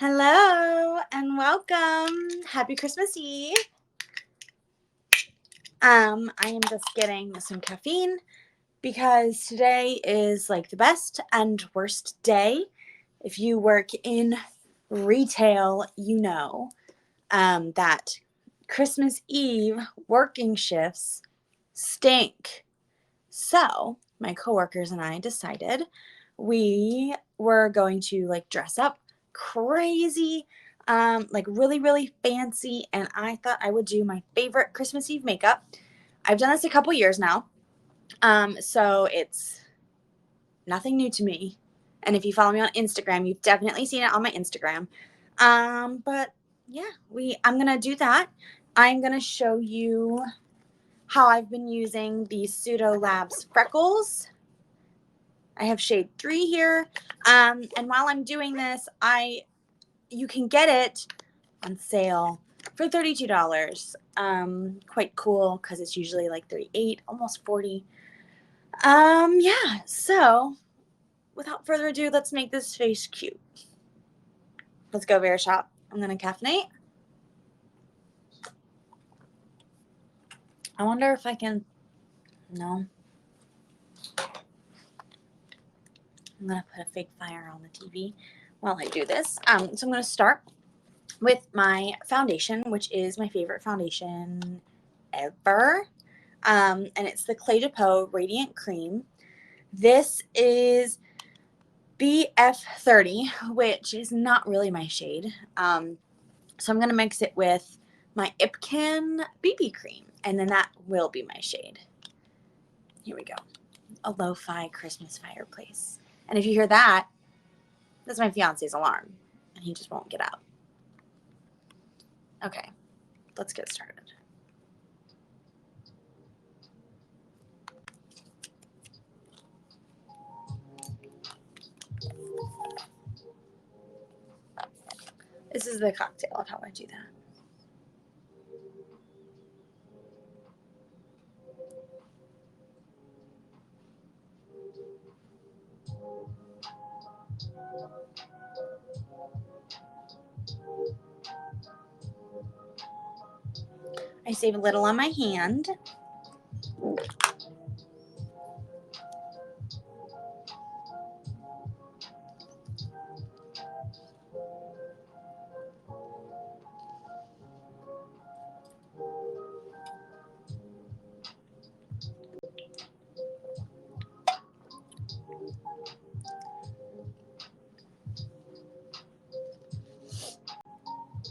Hello and welcome. Happy Christmas Eve. I am just getting some caffeine because today is like the best and worst day. If you work in retail, you know that Christmas Eve working shifts stink. So my coworkers and I decided we were going to like dress up crazy, like really fancy, and I thought I would do my favorite Christmas Eve makeup. I've done this a couple years now, so it's nothing new to me. And if you follow me on Instagram, you've definitely seen it on my Instagram. But yeah, I'm gonna do that. I'm gonna show you how I've been using the Pseudo Labs freckles. I have shade 3 here. And while I'm doing this, you can get it on sale for $32. Quite cool because it's usually like 38, almost 40. Yeah, so without further ado, let's make this face cute. Let's go Verishop. I'm gonna caffeinate. I wonder if I can, no. I'm gonna put a fake fire on the TV while I do this. So I'm gonna start with my foundation, which is my favorite foundation ever. And it's the Clé de Peau Radiant Cream. This is BF30, which is not really my shade. So I'm going to mix it with my Ipcan BB cream, and then that will be my shade. Here we go. A lo-fi Christmas fireplace. And if you hear that, that's my fiance's alarm, and he just won't get out. Okay, let's get started. This is the cocktail of how I do that. I save a little on my hand.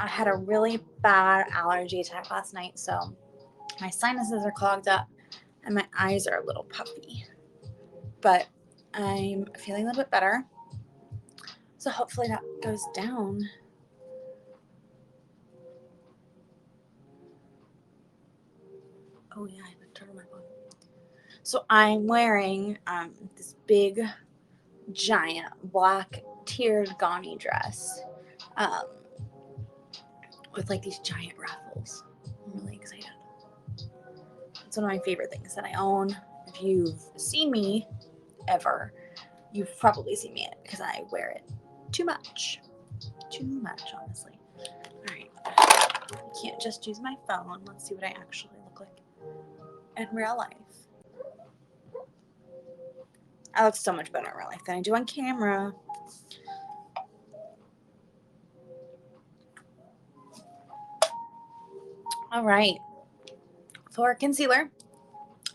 I had a really bad allergy attack last night, so my sinuses are clogged up and my eyes are a little puffy. But I'm feeling a little bit better, so hopefully that goes down. Oh yeah, I have a turtleneck on. So I'm wearing this big, giant black tiered Ghani dress with like these giant ruffles. I'm really excited. It's one of my favorite things that I own. If you've seen me ever, you've probably seen me in it because I wear it too much. Too much, honestly. All right. I can't just use my phone. Let's see what I actually look like in real life. I look so much better in real life than I do on camera. All right. For concealer,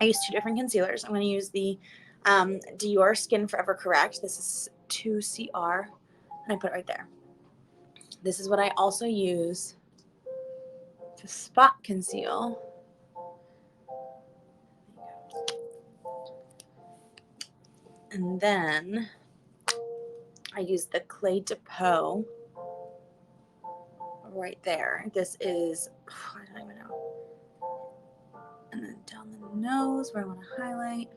I use 2 different concealers. I'm going to use the Dior Skin Forever Correct. This is 2CR, and I put it right there. This is what I also use to spot conceal. And then I use the Clé de Peau right there. This is, I don't even know. And then down the nose where I want to highlight.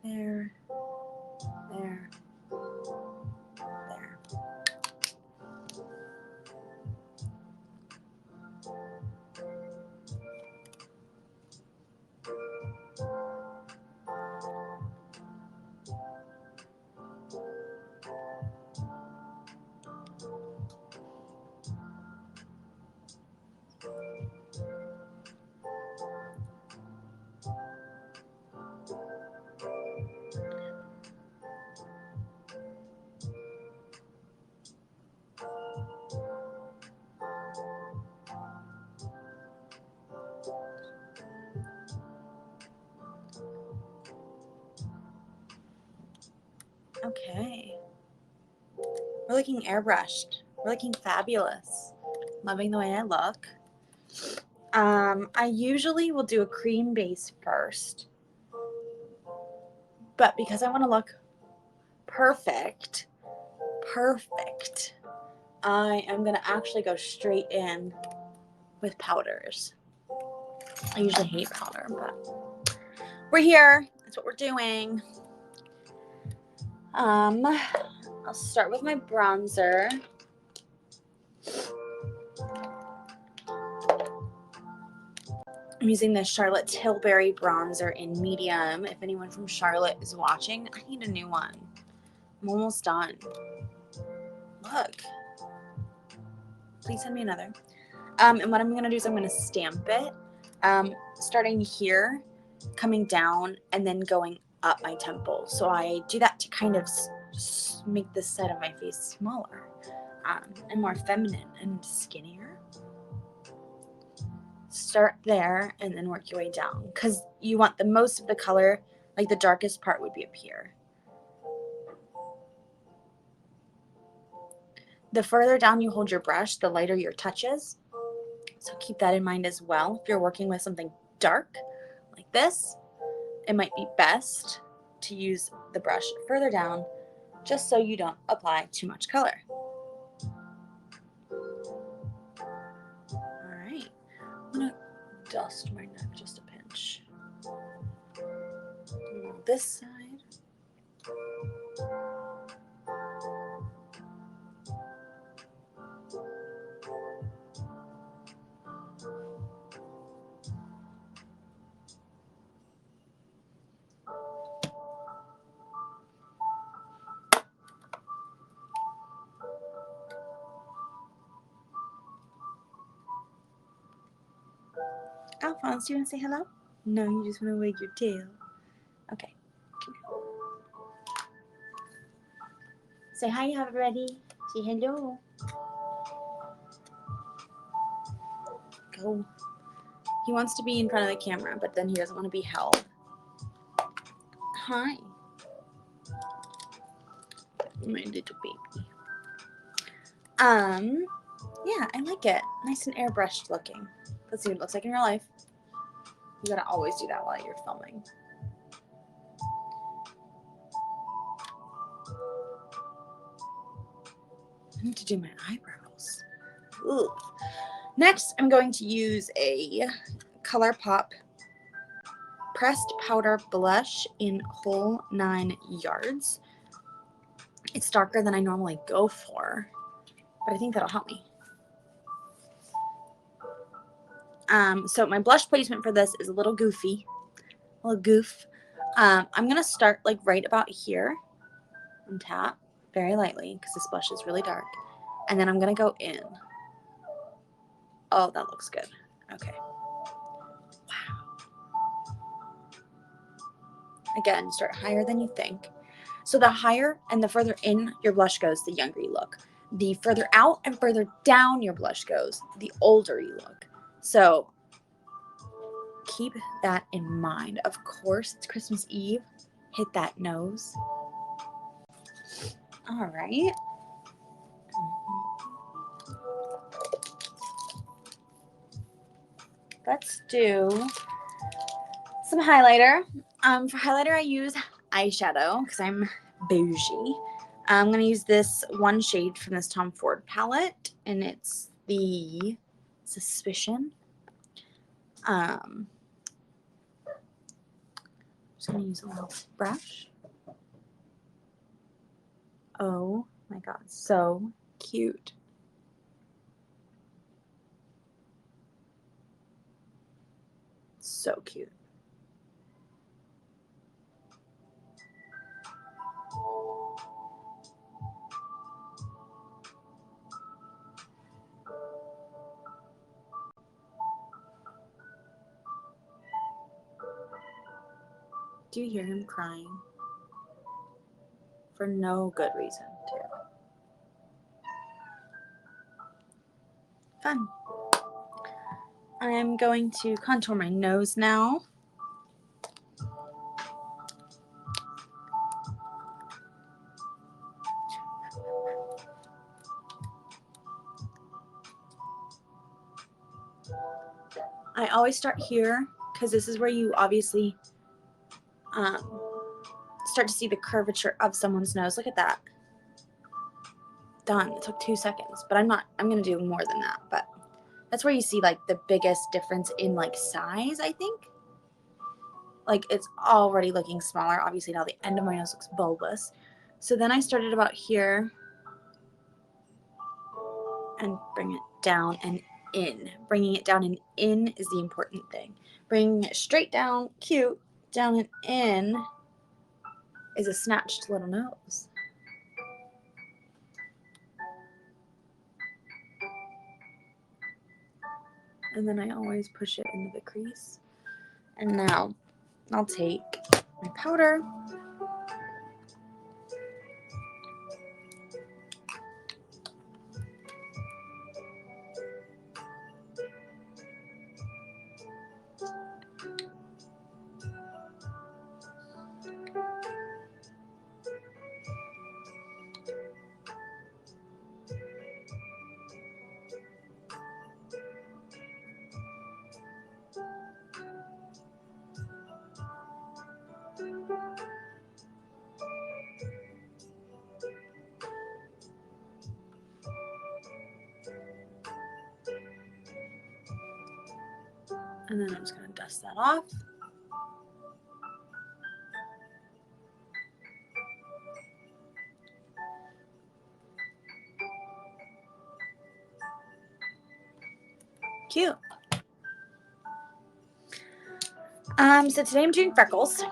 There, there, there. Okay. We're looking airbrushed. We're looking fabulous. Loving the way I look. I usually will do a cream base first, but because I want to look perfect, I am going to actually go straight in with powders. I usually hate powder, but we're here. That's what we're doing. I'll start with my bronzer. I'm using the Charlotte Tilbury bronzer in medium. If anyone from Charlotte is watching, I need a new one. I'm almost done. Look. Please send me another. And what I'm going to do is I'm going to stamp it, starting here, coming down, and then going up my temple. So I do that to kind of make this side of my face smaller and more feminine and skinnier. Start there and then work your way down because you want the most of the color, like the darkest part would be up here. The further down you hold your brush, the lighter your touch is. So keep that in mind as well. If you're working with something dark like this, it might be best to use the brush further down just so you don't apply too much color. All right, I'm gonna dust my neck just a pinch. This side. Alphonse, do you want to say hello? No, you just want to wag your tail. Okay. Say hi, everybody. Say hello. Go. He wants to be in front of the camera, but then he doesn't want to be held. Hi. My little baby. Yeah, I like it. Nice and airbrushed looking. Let's see what it looks like in real life. You gotta always do that while you're filming. I need to do my eyebrows. Ooh. Next, I'm going to use a ColourPop pressed powder blush in Whole 9 Yards. It's darker than I normally go for, but I think that'll help me. So my blush placement for this is a little goofy, a little goof. I'm gonna start like right about here and tap very lightly because this blush is really dark, and then I'm gonna go in. Oh, that looks good. Okay. Wow. Again, start higher than you think. So the higher and the further in your blush goes, the younger you look. The further out and further down your blush goes, the older you look. So keep that in mind. Of course, it's Christmas Eve. Hit that nose. All right. Let's do some highlighter. For highlighter, I use eyeshadow because I'm bougie. I'm going to use this one shade from this Tom Ford palette, and it's the Suspicion. I'm just going to use a little brush. Oh my god, so cute. So cute. Do you hear him crying? For no good reason, too. Fun. I'm going to contour my nose now. I always start here because this is where you obviously start to see the curvature of someone's nose. Look at that. Done. It took 2 seconds, but I'm going to do more than that, but that's where you see like the biggest difference in like size, I think. Like it's already looking smaller. Obviously now the end of my nose looks bulbous. So then I started about here and bring it down and in. Bringing it down and in is the important thing. Bringing it straight down, cute, down and in is a snatched little nose. And then I always push it into the crease. And now I'll take my powder. And then I'm just going to dust that off. Cute. So today I'm doing freckles,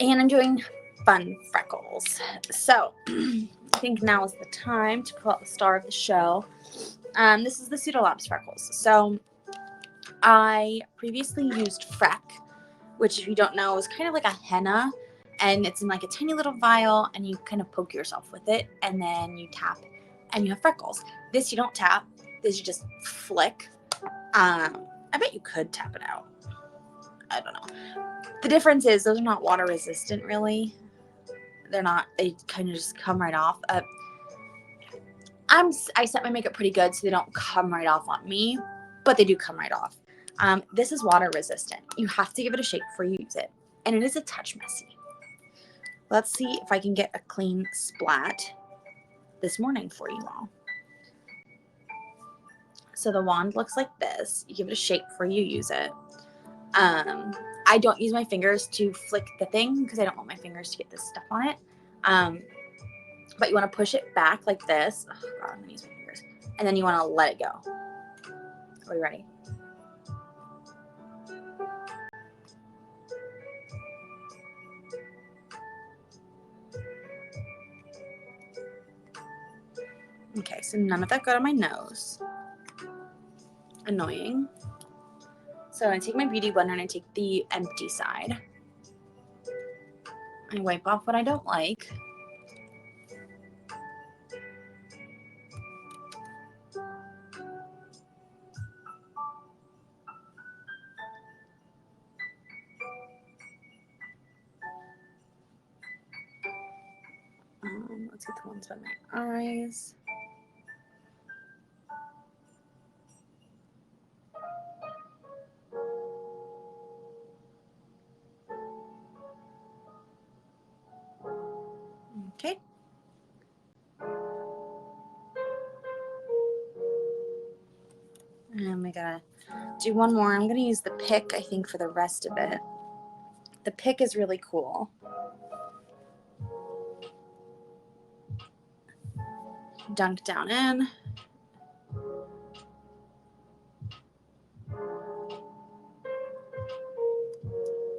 and I'm doing fun freckles. So I think now is the time to pull out the star of the show. This is the pseudo freckles. So I previously used Freck, which if you don't know is kind of like a henna, and it's in like a tiny little vial, and you kind of poke yourself with it, and then you tap, and you have freckles. This you don't tap. This you just flick. I bet you could tap it out. I don't know. The difference is those are not water resistant, really. They're not. They kind of just come right off. I set my makeup pretty good, so they don't come right off on me, but they do come right off. This is water resistant. You have to give it a shake before you use it, and it is a touch messy. Let's see if I can get a clean splat this morning for you all. So the wand looks like this. You give it a shake before you use it. I don't use my fingers to flick the thing because I don't want my fingers to get this stuff on it. But you want to push it back like this. Oh God, I'm gonna use my fingers. And then you want to let it go. Are you ready? Okay, so none of that got on my nose. Annoying. So I take my beauty blender and I take the empty side. I wipe off what I don't like. Let's get the ones by my eyes. Okay. And we gotta do one more. I'm gonna use the pick, I think, for the rest of it. The pick is really cool. Dunk down in.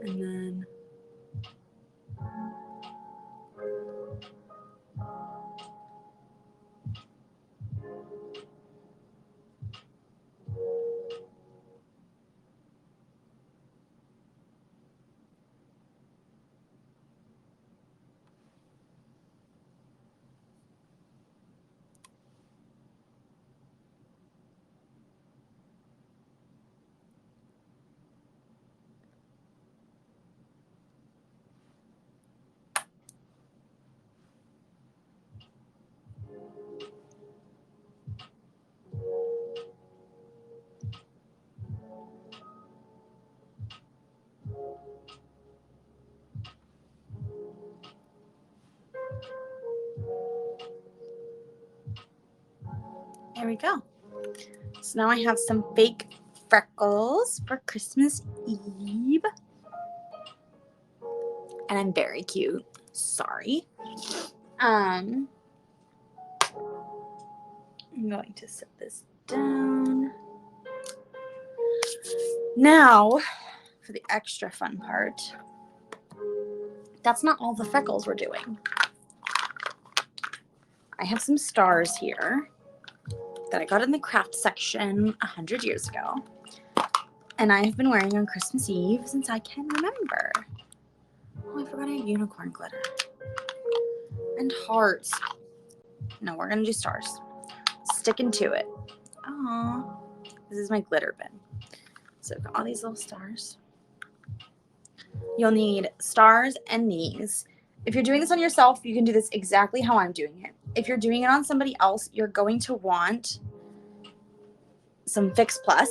And then There we go. So now I have some fake freckles for Christmas Eve. And I'm very cute. Sorry. I'm going to set this down. Now, for the extra fun part. That's not all the freckles we're doing. I have some stars here that I got in the craft section 100 years ago. And I have been wearing on Christmas Eve since I can remember. Oh, I forgot I have unicorn glitter. And hearts. No, we're going to do stars. Sticking to it. Aww. This is my glitter bin. So I've got all these little stars. You'll need stars and these. If you're doing this on yourself, you can do this exactly how I'm doing it. If you're doing it on somebody else, you're going to want some Fix Plus,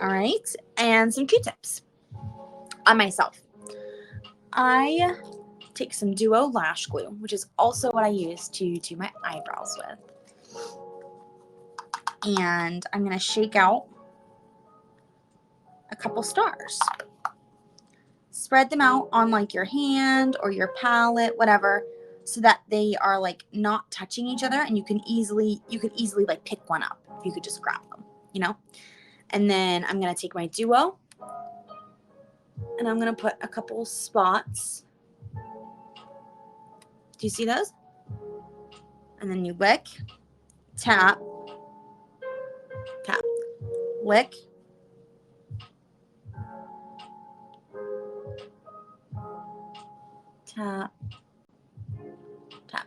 all right, and some Q-tips. On myself, I take some Duo lash glue, which is also what I use to do my eyebrows with. And I'm going to shake out a couple stars. Spread them out on like your hand or your palette, whatever, so that they are like not touching each other, and you can easily like pick one up if you could just grab them, you know. And then I'm going to take my Duo and I'm going to put a couple spots. Do you see those? And then you lick, tap, tap, lick, tap, tap.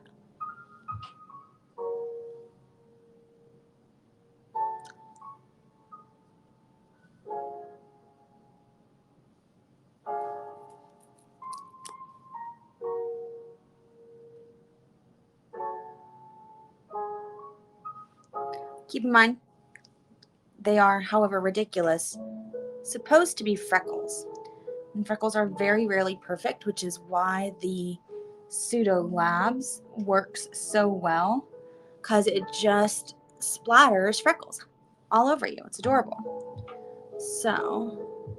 Keep in mind, they are, however ridiculous, supposed to be freckles. And freckles are very rarely perfect, which is why the Pseudo Labs works so well, because it just splatters freckles all over you. It's adorable. So,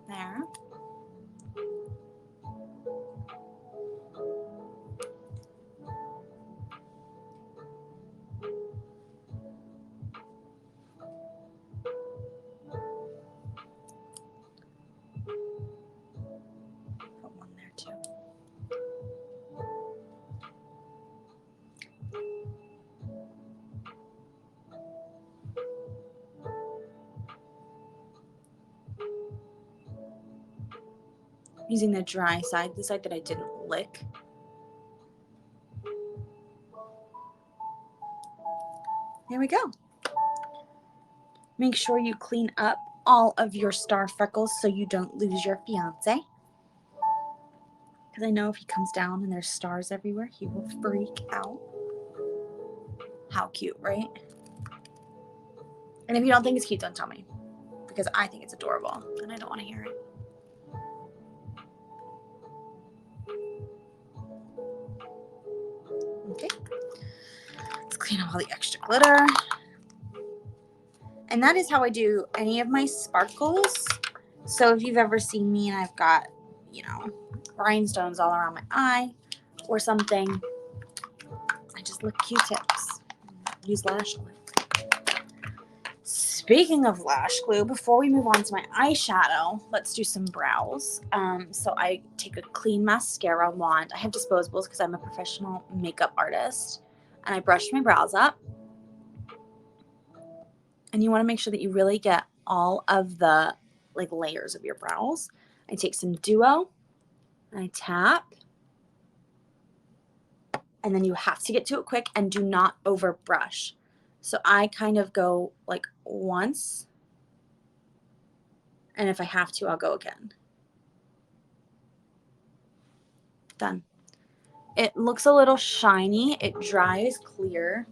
there. Put one there too. Using the dry side, the side that I didn't lick. There we go. Make sure you clean up all of your star freckles so you don't lose your fiance. Because I know if he comes down and there's stars everywhere, he will freak out. How cute, right? And if you don't think it's cute, don't tell me. Because I think it's adorable and I don't want to hear it. Okay. Let's clean up all the extra glitter. And that is how I do any of my sparkles. So if you've ever seen me and I've got, you know, rhinestones all around my eye or something, I just lick Q-tips. Use lash glue. Speaking of lash glue, before we move on to my eyeshadow, let's do some brows. So I take a clean mascara wand. I have disposables because I'm a professional makeup artist. And I brush my brows up. And you want to make sure that you really get all of the like layers of your brows. I take some Duo and I tap. And then you have to get to it quick and do not over brush. So I kind of go like once. And if I have to, I'll go again. Done. It looks a little shiny. It dries clear.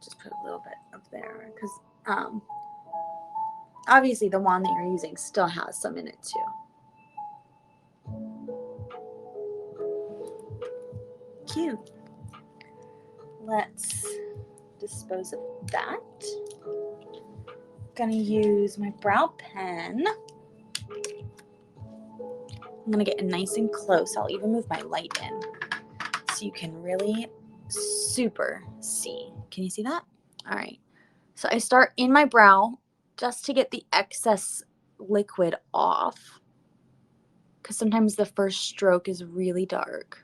Just put a little bit up there because Obviously, the wand that you're using still has some in it too. Cute. Let's dispose of that. I'm gonna use my brow pen. I'm gonna get nice and close. I'll even move my light in so you can really super see. Can you see that? All right. So I start in my brow just to get the excess liquid off, because sometimes the first stroke is really dark.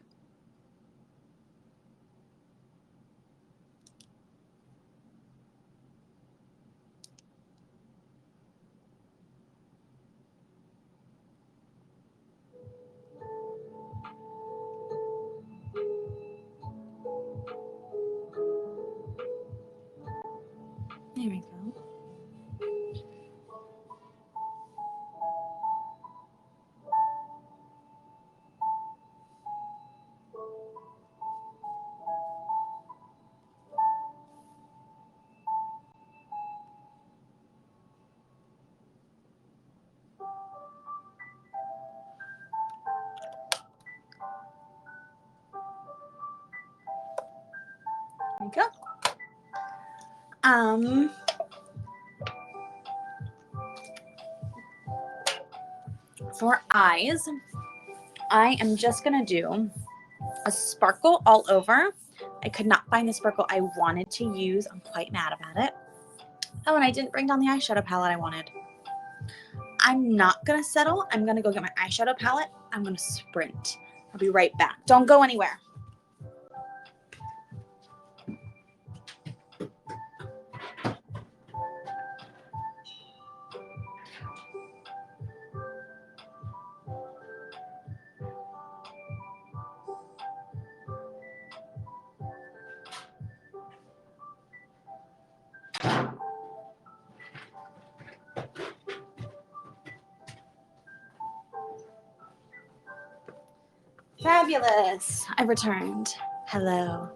There we go. There we go. For eyes, I am just gonna do a sparkle all over. I could not find the sparkle I wanted to use. I'm quite mad about it. Oh, and I didn't bring down the eyeshadow palette I wanted. I'm not gonna settle. I'm gonna go get my eyeshadow palette. I'm gonna sprint. I'll be right back. Don't go anywhere. Fabulous. I returned. Hello.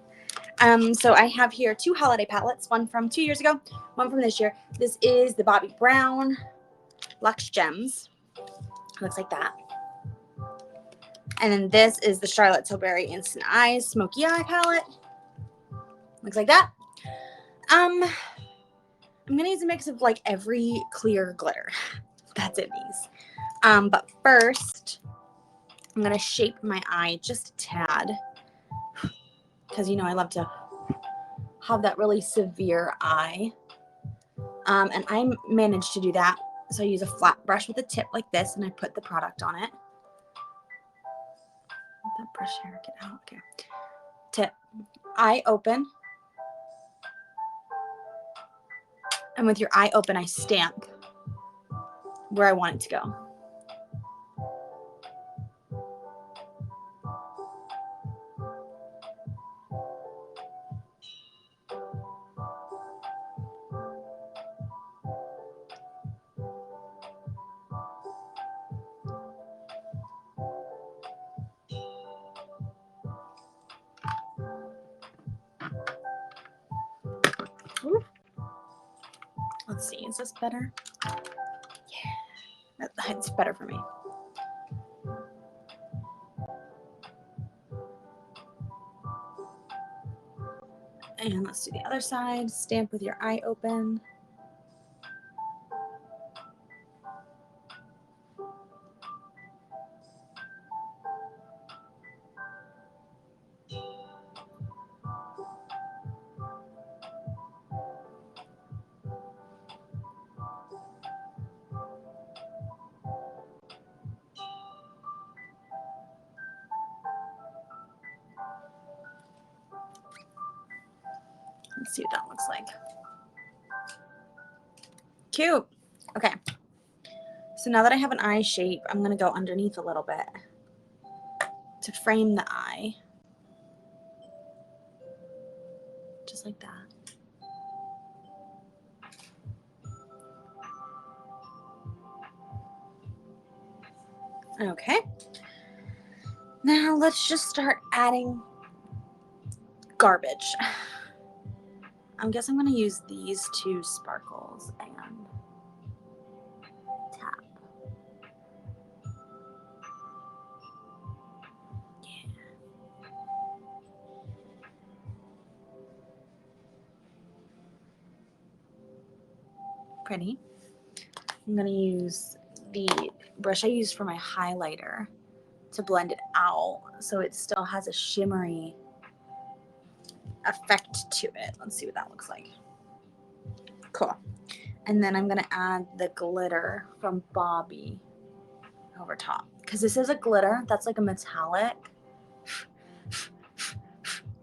So I have here 2 holiday palettes, one from 2 years ago, one from this year. This is the Bobbi Brown Luxe Gems. Looks like that. And then this is the Charlotte Tilbury Instant Eyes Smoky Eye palette. Looks like that. I'm gonna use a mix of like every clear glitter that's in these. But first, I'm gonna shape my eye just a tad, because you know I love to have that really severe eye. And I managed to do that. So I use a flat brush with a tip like this, and I put the product on it. Let that brush hair get out. Okay. Tip. Eye open. And with your eye open, I stamp where I want it to go. Ooh. Let's see, is this better? Yeah, it's better for me. And let's do the other side. Stamp with your eye open. Let's see what that looks like. Cute. Okay. So now that I have an eye shape, I'm going to go underneath a little bit to frame the eye. Just like that. Okay. Now let's just start adding garbage. I guess I'm going to use these 2 sparkles and pretty. I'm going to use the brush I used for my highlighter to blend it out so it still has a shimmery effect to it. Let's see what that looks like. Cool. And then I'm going to add the glitter from Bobby over top. Because this is a glitter that's like a metallic.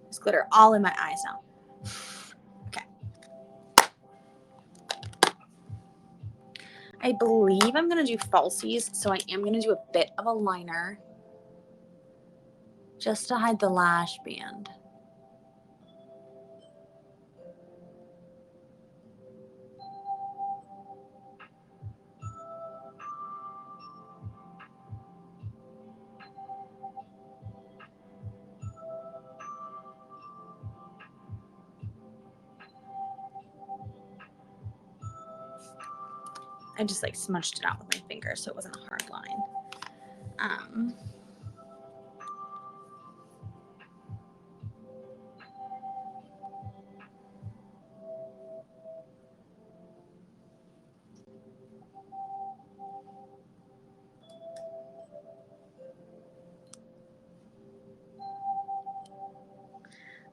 There's glitter all in my eyes now. Okay. I believe I'm going to do falsies, so I am going to do a bit of a liner just to hide the lash band. I just like smudged it out with my finger so it wasn't a hard line.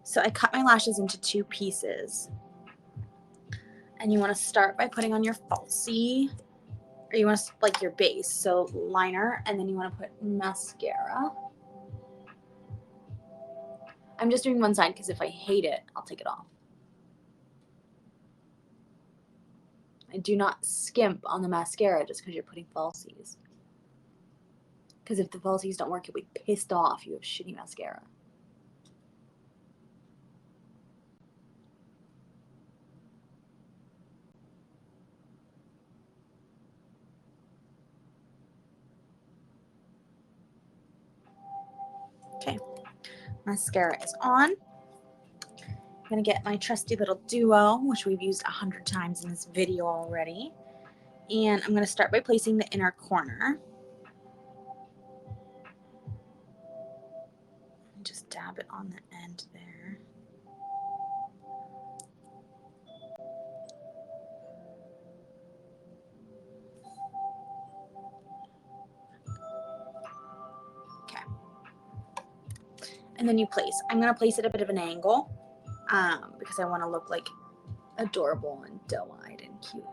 So I cut my lashes into 2 pieces. And you want to start by putting on your falsie, or you want to like your base, so liner, and then you want to put mascara. I'm just doing one side because if I hate it, I'll take it off. I do not skimp on the mascara just because you're putting falsies. Because if the falsies don't work, you'll be pissed off you have shitty mascara. Okay, mascara is on. I'm going to get my trusty little duo, which we've used 100 times in this video already. And I'm going to start by placing the inner corner. Just dab it on the end there. Okay. And then you place. I'm going to place it a bit of an angle because I want to look like adorable and doe-eyed and cute.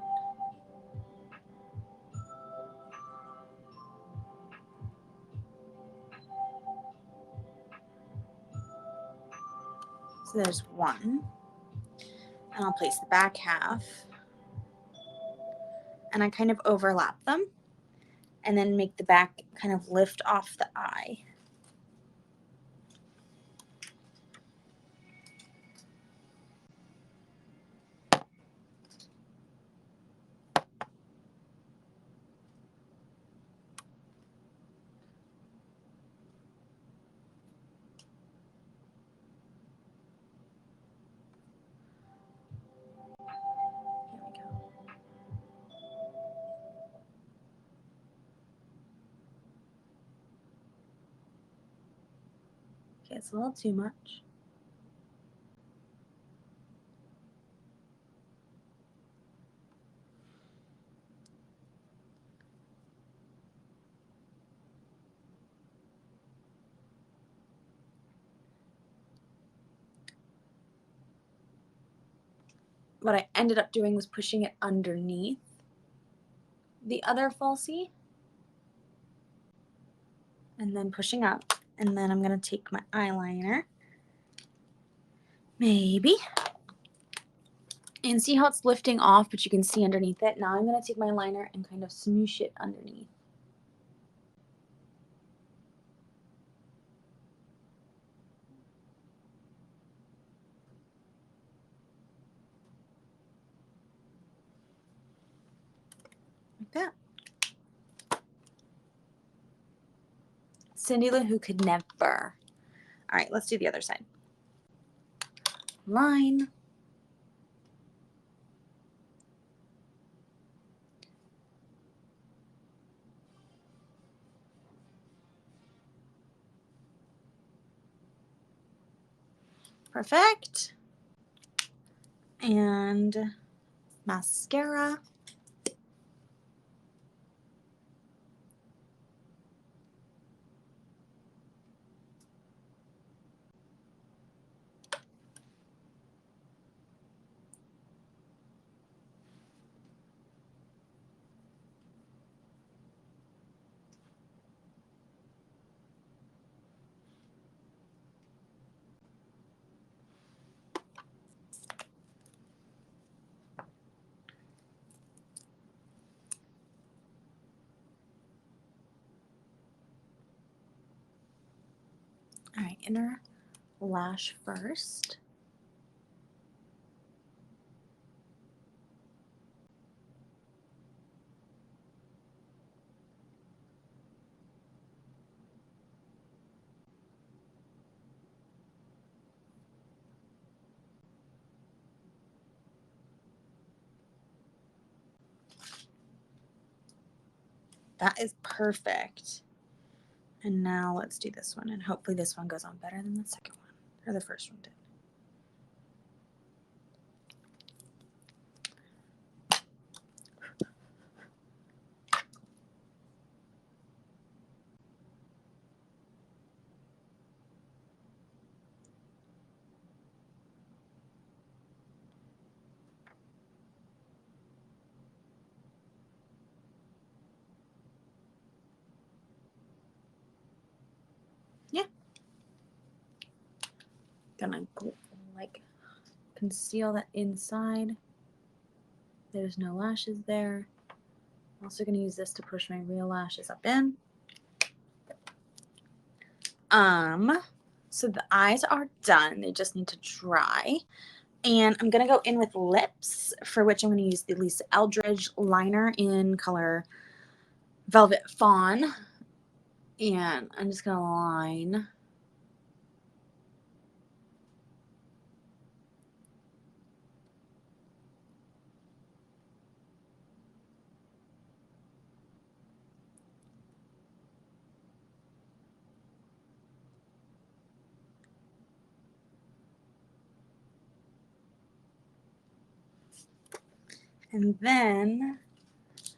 So there's one. And I'll place the back half. And I kind of overlap them. And then make the back kind of lift off the eye. Here we go. Okay, it's a little too much. What I ended up doing was pushing it underneath the other falsie and then pushing up. And then I'm going to take my eyeliner, maybe, and see how it's lifting off, but you can see underneath it. Now I'm going to take my liner and kind of smoosh it underneath. Like that. Cindy Lou Who could never. All right, let's do the other side. Line. Perfect. And mascara. inner lash first. That is perfect. And now let's do this one, and hopefully this one goes on better than the second one, or the first one did. Yeah. Gonna like conceal that inside. There's no lashes there. I'm also gonna use this to push my real lashes up in. So the eyes are done. They just need to dry. And I'm gonna go in with lips, for which I'm gonna use the Lisa Eldridge liner in color Velvet Fawn. And I'm just gonna line. And then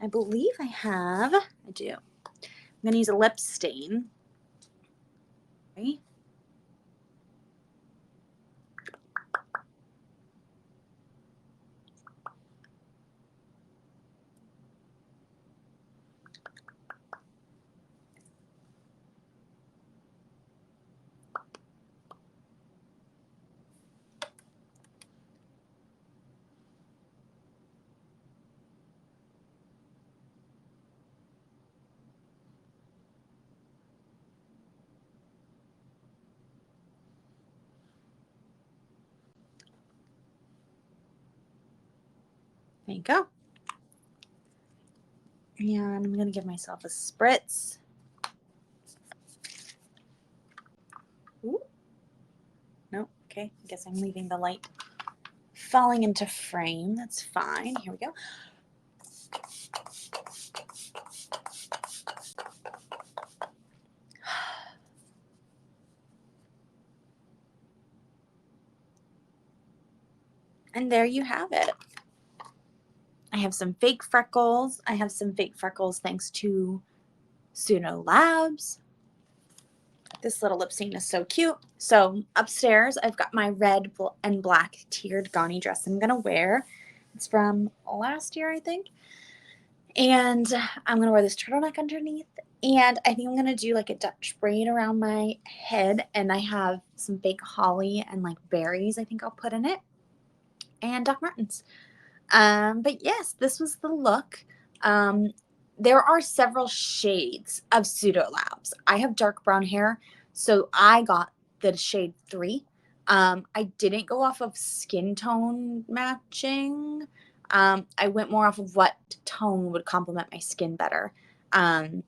I believe I do. I'm gonna use a lip stain. Okay. There you go. And I'm gonna give myself a spritz. Ooh. No, okay. I guess I'm leaving the light falling into frame. That's fine. Here we go. And there you have it. I have some fake freckles. I have some fake freckles thanks to Pseudo Labs. This little lip stain is so cute. So upstairs, I've got my red and black tiered Gani dress I'm going to wear. It's from last year, I think. And I'm going to wear this turtleneck underneath. And I think I'm going to do like a Dutch braid around my head. And I have some fake holly and like berries I think I'll put in it. And Doc Martens. But yes, this was the look. There are several shades of Pseudo Labs. I have dark brown hair, so I got the shade 3. I didn't go off of skin tone matching. I went more off of what tone would complement my skin better. And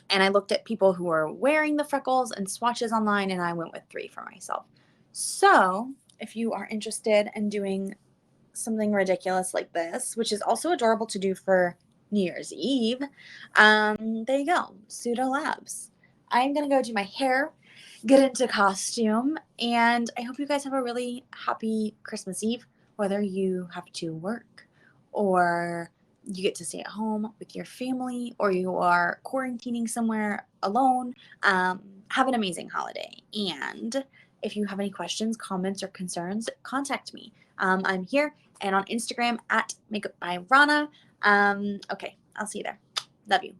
I looked at people who were wearing the freckles and swatches online, and I went with 3 for myself. So if you are interested in doing something ridiculous like this, which is also adorable to do for New Year's Eve, there you go, Pseudo Labs. I'm gonna go do my hair, get into costume, and I hope you guys have a really happy Christmas Eve, whether you have to work or you get to stay at home with your family or you are quarantining somewhere alone. Have an amazing holiday. And if you have any questions, comments, or concerns, contact me. I'm here and on Instagram at Makeup by Rana. Okay, I'll see you there. Love you.